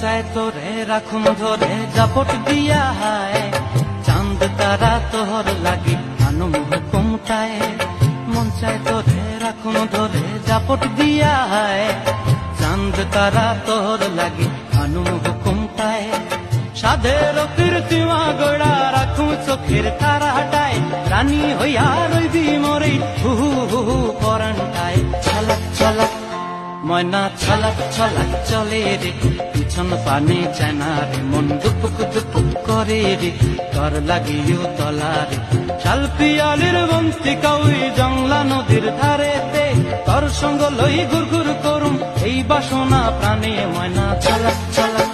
চায় তোরে রাখুন ধরে জাপট দিয়া হায়, চাঁদ তারা তোর লাগি আনুম হুকুমটায়। মন চায় তোরে রাখুন ধরে জাপট দিয়া হায়, চাঁদ তারা তোর লাগি আনুম হুকুমটায়। সাধের কীর্তিমা গোড়া রাখুন চোখের তারা হাটায়, রানী হইয়া রইবি মরে হু হু হু পরান্টায়। ছলক ছলক ময়না ছলক ছলক চলে রে, পিছন পানে চায় না রে, মন দুপুক দুপুক করে রে, তোর লাগিও তলা রে। শাল পিয়ালির বন্তি কাউই জংলা নদীর ধারেতে, তোর সঙ্গ লই ঘুর ঘুর করুম এই বাসনা প্রাণে। ময়না ছলক ছলক